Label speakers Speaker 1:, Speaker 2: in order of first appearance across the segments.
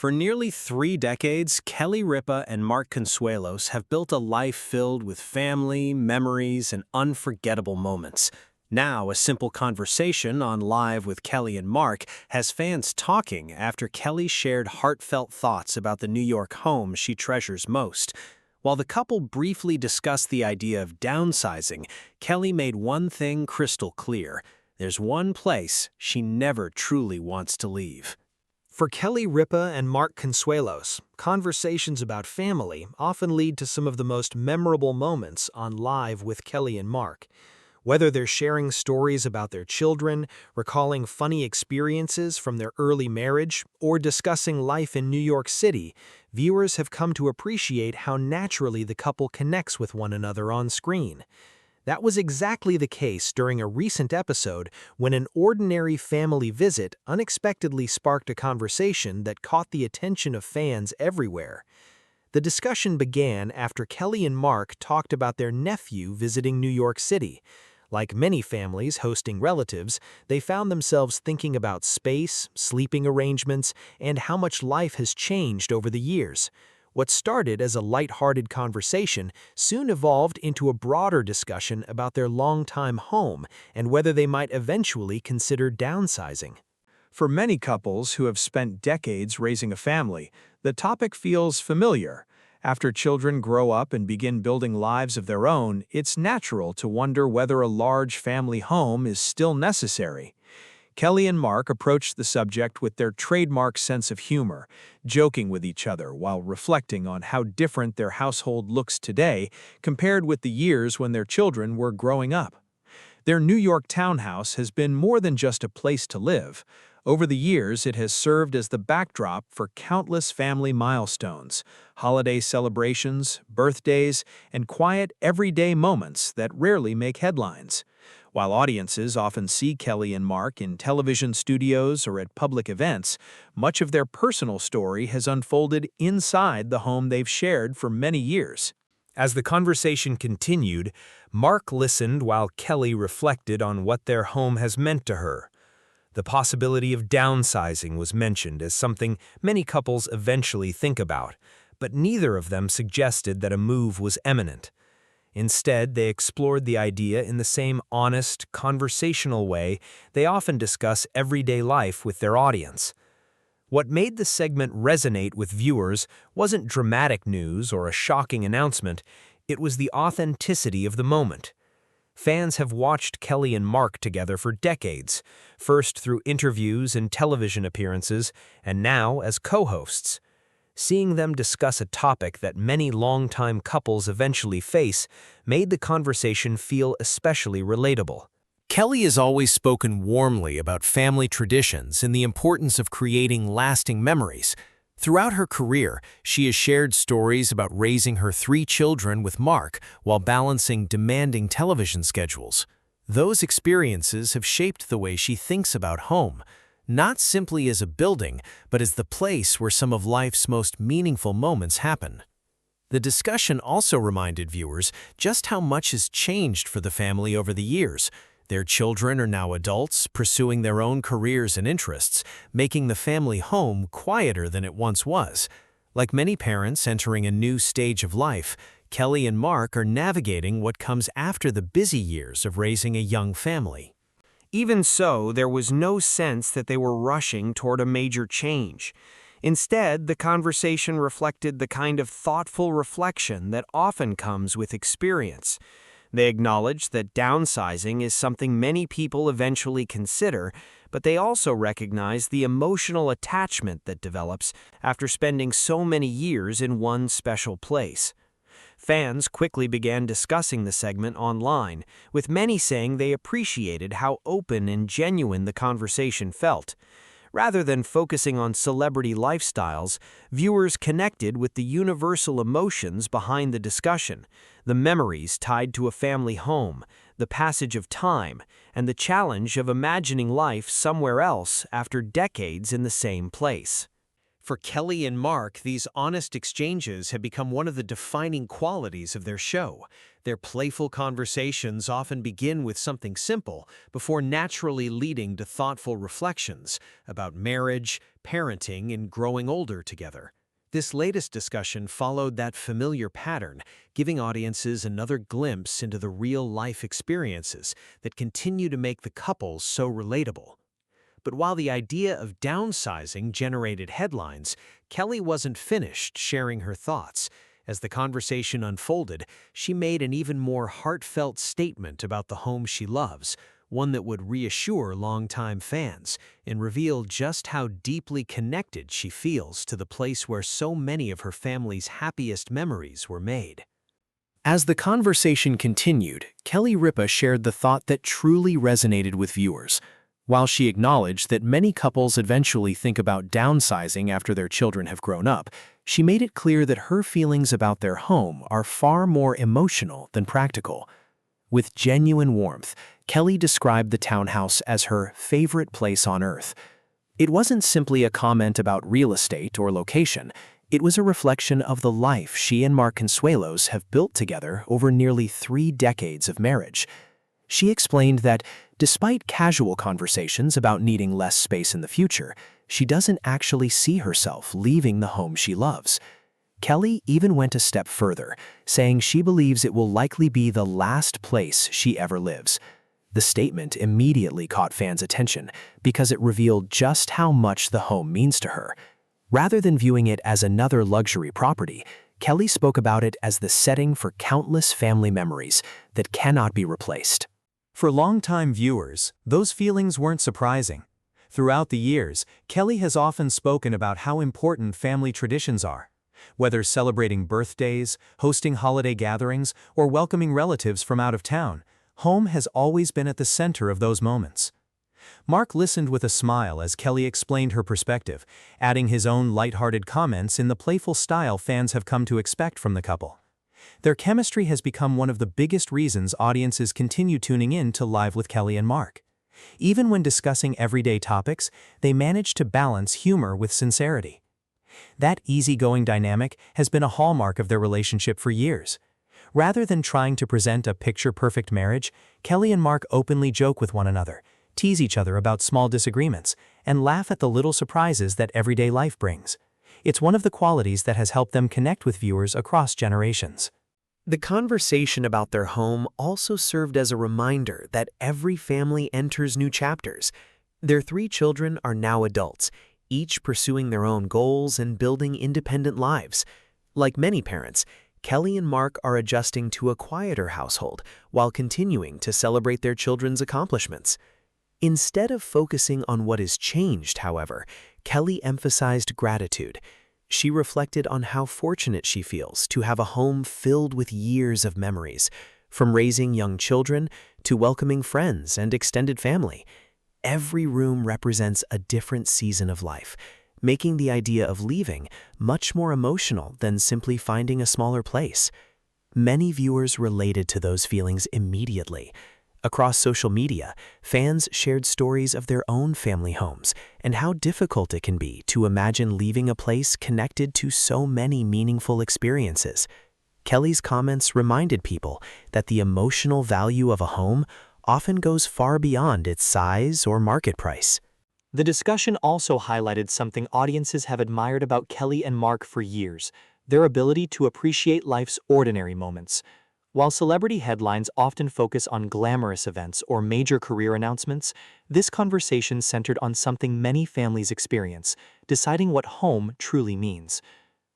Speaker 1: For nearly 3 decades, Kelly Ripa and Mark Consuelos have built a life filled with family, memories, and unforgettable moments. Now, a simple conversation on Live with Kelly and Mark has fans talking after Kelly shared heartfelt thoughts about the New York home she treasures most. While the couple briefly discussed the idea of downsizing, Kelly made one thing crystal clear: there's one place she never truly wants to leave. For Kelly Ripa and Mark Consuelos, conversations about family often lead to some of the most memorable moments on Live with Kelly and Mark. Whether they're sharing stories about their children, recalling funny experiences from their early marriage, or discussing life in New York City, viewers have come to appreciate how naturally the couple connects with one another on screen. That was exactly the case during a recent episode when an ordinary family visit unexpectedly sparked a conversation that caught the attention of fans everywhere. The discussion began after Kelly and Mark talked about their nephew visiting New York City. Like many families hosting relatives, they found themselves thinking about space, sleeping arrangements, and how much life has changed over the years. What started as a light-hearted conversation soon evolved into a broader discussion about their longtime home and whether they might eventually consider downsizing.
Speaker 2: For many couples who have spent decades raising a family, the topic feels familiar. After children grow up and begin building lives of their own, it's natural to wonder whether a large family home is still necessary. Kelly and Mark approached the subject with their trademark sense of humor, joking with each other while reflecting on how different their household looks today compared with the years when their children were growing up. Their New York townhouse has been more than just a place to live. Over the years, it has served as the backdrop for countless family milestones, holiday celebrations, birthdays, and quiet, everyday moments that rarely make headlines. While audiences often see Kelly and Mark in television studios or at public events, much of their personal story has unfolded inside the home they've shared for many years.
Speaker 1: As the conversation continued, Mark listened while Kelly reflected on what their home has meant to her. The possibility of downsizing was mentioned as something many couples eventually think about, but neither of them suggested that a move was imminent. Instead, they explored the idea in the same honest, conversational way they often discuss everyday life with their audience. What made the segment resonate with viewers wasn't dramatic news or a shocking announcement, it was the authenticity of the moment. Fans have watched Kelly and Mark together for decades, first through interviews and television appearances, and now as co-hosts. Seeing them discuss a topic that many longtime couples eventually face made the conversation feel especially relatable. Kelly has always spoken warmly about family traditions and the importance of creating lasting memories. Throughout her career, she has shared stories about raising her 3 children with Mark while balancing demanding television schedules. Those experiences have shaped the way she thinks about home, not simply as a building, but as the place where some of life's most meaningful moments happen. The discussion also reminded viewers just how much has changed for the family over the years. Their children are now adults, pursuing their own careers and interests, making the family home quieter than it once was. Like many parents entering a new stage of life, Kelly and Mark are navigating what comes after the busy years of raising a young family. Even so, there was no sense that they were rushing toward a major change. Instead, the conversation reflected the kind of thoughtful reflection that often comes with experience. They acknowledged that downsizing is something many people eventually consider, but they also recognize the emotional attachment that develops after spending so many years in one special place. Fans quickly began discussing the segment online, with many saying they appreciated how open and genuine the conversation felt. Rather than focusing on celebrity lifestyles, viewers connected with the universal emotions behind the discussion, the memories tied to a family home, the passage of time, and the challenge of imagining life somewhere else after decades in the same place. For Kelly and Mark, these honest exchanges have become one of the defining qualities of their show. Their playful conversations often begin with something simple before naturally leading to thoughtful reflections about marriage, parenting, and growing older together. This latest discussion followed that familiar pattern, giving audiences another glimpse into the real-life experiences that continue to make the couples so relatable. But while the idea of downsizing generated headlines, Kelly wasn't finished sharing her thoughts. As the conversation unfolded, she made an even more heartfelt statement about the home she loves, one that would reassure longtime fans and reveal just how deeply connected she feels to the place where so many of her family's happiest memories were made. As the conversation continued, Kelly Ripa shared the thought that truly resonated with viewers. While she acknowledged that many couples eventually think about downsizing after their children have grown up, she made it clear that her feelings about their home are far more emotional than practical. With genuine warmth, Kelly described the townhouse as her favorite place on earth. It wasn't simply a comment about real estate or location. It was a reflection of the life she and Mark Consuelos have built together over nearly 3 decades of marriage. She explained that, despite casual conversations about needing less space in the future, she doesn't actually see herself leaving the home she loves. Kelly even went a step further, saying she believes it will likely be the last place she ever lives. The statement immediately caught fans' attention because it revealed just how much the home means to her. Rather than viewing it as another luxury property, Kelly spoke about it as the setting for countless family memories that cannot be replaced.
Speaker 2: For longtime viewers, those feelings weren't surprising. Throughout the years, Kelly has often spoken about how important family traditions are. Whether celebrating birthdays, hosting holiday gatherings, or welcoming relatives from out of town, home has always been at the center of those moments. Mark listened with a smile as Kelly explained her perspective, adding his own lighthearted comments in the playful style fans have come to expect from the couple. Their chemistry has become one of the biggest reasons audiences continue tuning in to Live with Kelly and Mark. Even when discussing everyday topics, they manage to balance humor with sincerity. That easygoing dynamic has been a hallmark of their relationship for years. Rather than trying to present a picture-perfect marriage, Kelly and Mark openly joke with one another, tease each other about small disagreements, and laugh at the little surprises that everyday life brings. It's one of the qualities that has helped them connect with viewers across generations.
Speaker 1: The conversation about their home also served as a reminder that every family enters new chapters. Their 3 children are now adults, each pursuing their own goals and building independent lives. Like many parents, Kelly and Mark are adjusting to a quieter household while continuing to celebrate their children's accomplishments. Instead of focusing on what has changed, however, Kelly emphasized gratitude. She reflected on how fortunate she feels to have a home filled with years of memories, from raising young children to welcoming friends and extended family. Every room represents a different season of life, making the idea of leaving much more emotional than simply finding a smaller place. Many viewers related to those feelings immediately. Across social media, fans shared stories of their own family homes and how difficult it can be to imagine leaving a place connected to so many meaningful experiences. Kelly's comments reminded people that the emotional value of a home often goes far beyond its size or market price.
Speaker 2: The discussion also highlighted something audiences have admired about Kelly and Mark for years: their ability to appreciate life's ordinary moments. While celebrity headlines often focus on glamorous events or major career announcements, this conversation centered on something many families experience: deciding what home truly means.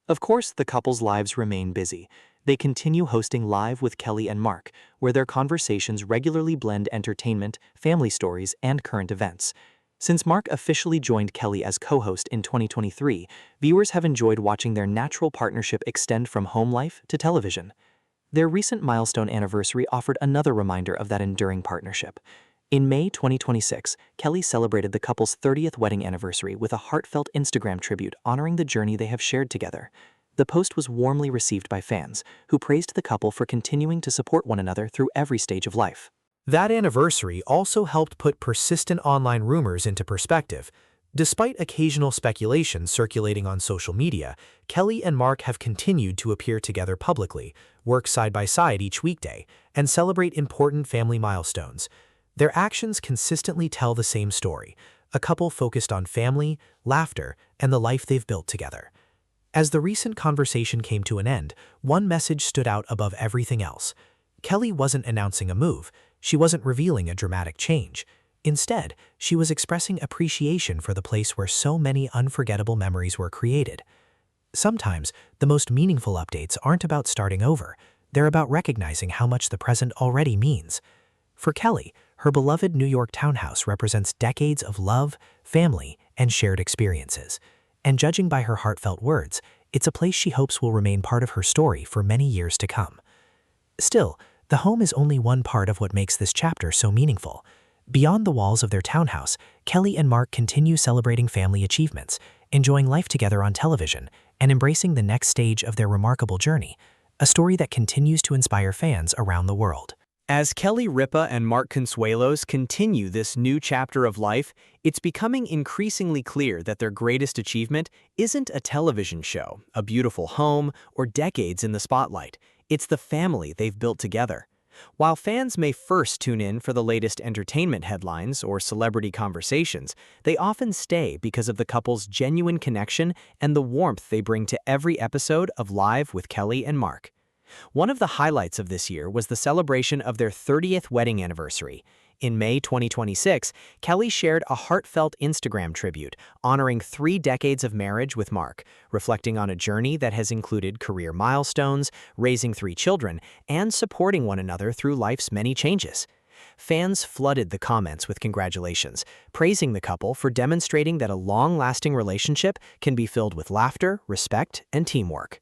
Speaker 2: Of course, the couple's lives remain busy. They continue hosting Live with Kelly and Mark, where their conversations regularly blend entertainment, family stories, and current events. Since Mark officially joined Kelly as co-host in 2023, viewers have enjoyed watching their natural partnership extend from home life to television. Their recent milestone anniversary offered another reminder of that enduring partnership. In May 2026, Kelly celebrated the couple's 30th wedding anniversary with a heartfelt Instagram tribute honoring the journey they have shared together. The post was warmly received by fans, who praised the couple for continuing to support one another through every stage of life.
Speaker 1: That anniversary also helped put persistent online rumors into perspective.
Speaker 3: Despite occasional speculation circulating on social media, Kelly and Mark have continued to appear together publicly, work side by side each weekday, and celebrate important family milestones. Their actions consistently tell the same story, a couple focused on family, laughter, and the life they've built together. As the recent conversation came to an end, one message stood out above everything else. Kelly wasn't announcing a move, she wasn't revealing a dramatic change. Instead, she was expressing appreciation for the place where so many unforgettable memories were created. Sometimes, the most meaningful updates aren't about starting over, they're about recognizing how much the present already means. For Kelly, her beloved New York townhouse represents decades of love, family, and shared experiences. And judging by her heartfelt words, it's a place she hopes will remain part of her story for many years to come. Still, the home is only one part of what makes this chapter so meaningful. Beyond the walls of their townhouse, Kelly and Mark continue celebrating family achievements, enjoying life together on television, and embracing the next stage of their remarkable journey, a story that continues to inspire fans around the world.
Speaker 1: As Kelly Ripa and Mark Consuelos continue this new chapter of life, it's becoming increasingly clear that their greatest achievement isn't a television show, a beautiful home, or decades in the spotlight. It's the family they've built together. While fans may first tune in for the latest entertainment headlines or celebrity conversations, they often stay because of the couple's genuine connection and the warmth they bring to every episode of Live with Kelly and Mark. One of the highlights of this year was the celebration of their 30th wedding anniversary. In May 2026, Kelly shared a heartfelt Instagram tribute honoring 3 decades of marriage with Mark, reflecting on a journey that has included career milestones, raising 3 children, and supporting one another through life's many changes. Fans flooded the comments with congratulations, praising the couple for demonstrating that a long-lasting relationship can be filled with laughter, respect, and teamwork.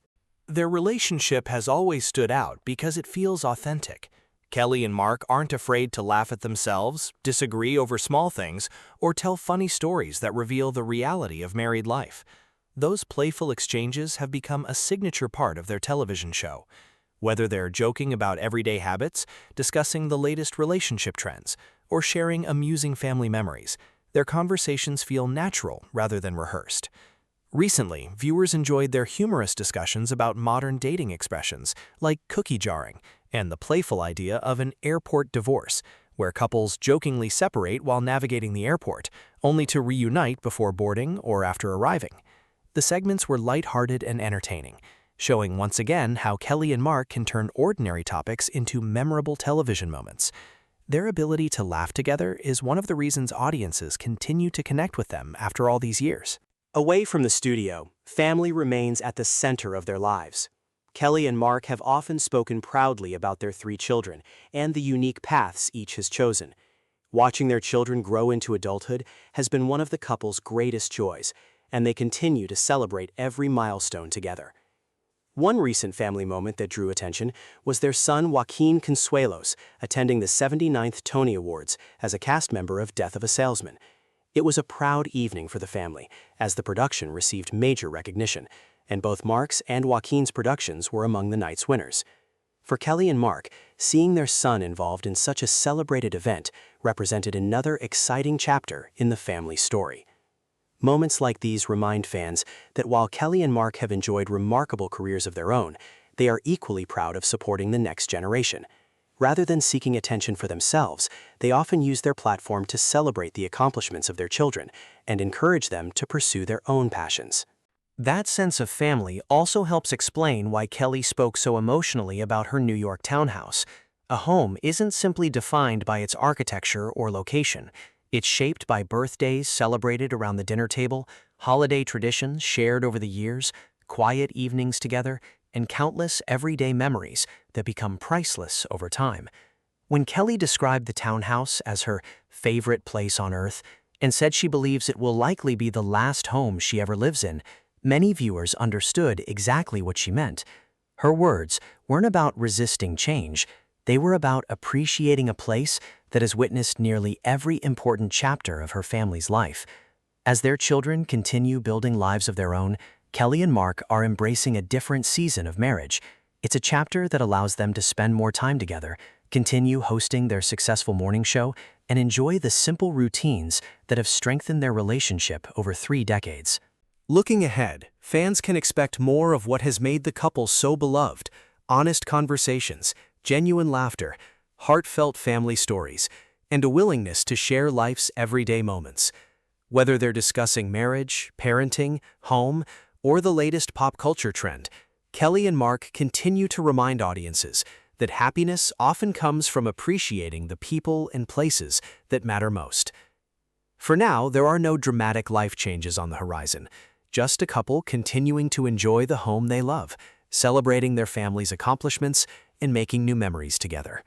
Speaker 1: Their relationship has always stood out because it feels authentic. Kelly and Mark aren't afraid to laugh at themselves, disagree over small things, or tell funny stories that reveal the reality of married life. Those playful exchanges have become a signature part of their television show. Whether they're joking about everyday habits, discussing the latest relationship trends, or sharing amusing family memories, their conversations feel natural rather than rehearsed. Recently, viewers enjoyed their humorous discussions about modern dating expressions, like cookie jarring, and the playful idea of an airport divorce, where couples jokingly separate while navigating the airport, only to reunite before boarding or after arriving. The segments were lighthearted and entertaining, showing once again how Kelly and Mark can turn ordinary topics into memorable television moments. Their ability to laugh together is one of the reasons audiences continue to connect with them after all these years.
Speaker 4: Away from the studio, family remains at the center of their lives. Kelly and Mark have often spoken proudly about their 3 children and the unique paths each has chosen. Watching their children grow into adulthood has been one of the couple's greatest joys, and they continue to celebrate every milestone together. One recent family moment that drew attention was their son Joaquin Consuelos attending the 79th Tony Awards as a cast member of Death of a Salesman. It was a proud evening for the family, as the production received major recognition, and both Mark's and Joaquin's productions were among the night's winners. For Kelly and Mark, seeing their son involved in such a celebrated event represented another exciting chapter in the family story. Moments like these remind fans that while Kelly and Mark have enjoyed remarkable careers of their own, they are equally proud of supporting the next generation. Rather than seeking attention for themselves, they often use their platform to celebrate the accomplishments of their children and encourage them to pursue their own passions.
Speaker 1: That sense of family also helps explain why Kelly spoke so emotionally about her New York townhouse. A home isn't simply defined by its architecture or location. It's shaped by birthdays celebrated around the dinner table, holiday traditions shared over the years, quiet evenings together, and countless everyday memories that become priceless over time. When Kelly described the townhouse as her favorite place on earth and said she believes it will likely be the last home she ever lives in, many viewers understood exactly what she meant. Her words weren't about resisting change. They were about appreciating a place that has witnessed nearly every important chapter of her family's life. As their children continue building lives of their own, Kelly and Mark are embracing a different season of marriage. It's a chapter that allows them to spend more time together, continue hosting their successful morning show,
Speaker 4: and enjoy the simple routines that have strengthened their relationship over 3 decades. Looking ahead, fans can expect more of what has made the couple so beloved: honest conversations, genuine laughter, heartfelt family stories, and a willingness to share life's everyday moments. Whether they're discussing marriage, parenting, home, or the latest pop culture trend, Kelly and Mark continue to remind audiences that happiness often comes from appreciating the people and places that matter most. For now, there are no dramatic life changes on the horizon, just a couple continuing to enjoy the home they love, celebrating their family's accomplishments, and making new memories together.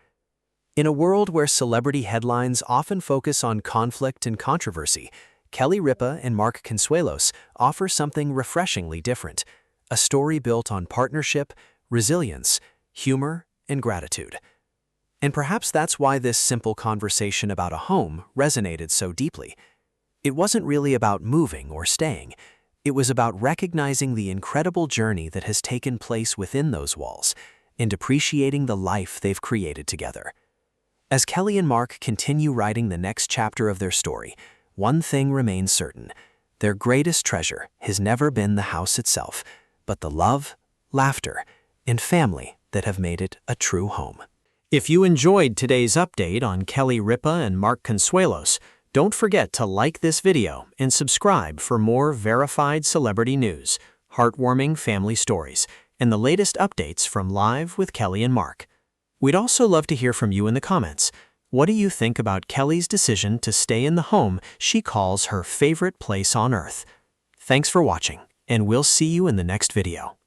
Speaker 4: In a world where celebrity headlines often focus on conflict and controversy, Kelly Ripa and Mark Consuelos offer something refreshingly different: a story built on partnership, resilience, humor, and gratitude. And perhaps that's why this simple conversation about a home resonated so deeply. It wasn't really about moving or staying. It was about recognizing the incredible journey that has taken place within those walls and appreciating the life they've created together. As Kelly and Mark continue writing the next chapter of their story, one thing remains certain: their greatest treasure has never been the house itself, but the love, laughter, and family that have made it a true home. If you enjoyed today's update on Kelly Ripa and Mark Consuelos, don't forget to like this video and subscribe for more verified celebrity news, heartwarming family stories, and the latest updates from Live with Kelly and Mark. We'd also love to hear from you in the comments. What do you think about Kelly's decision to stay in the home she calls her favorite place on earth? Thanks for watching, and we'll see you in the next video.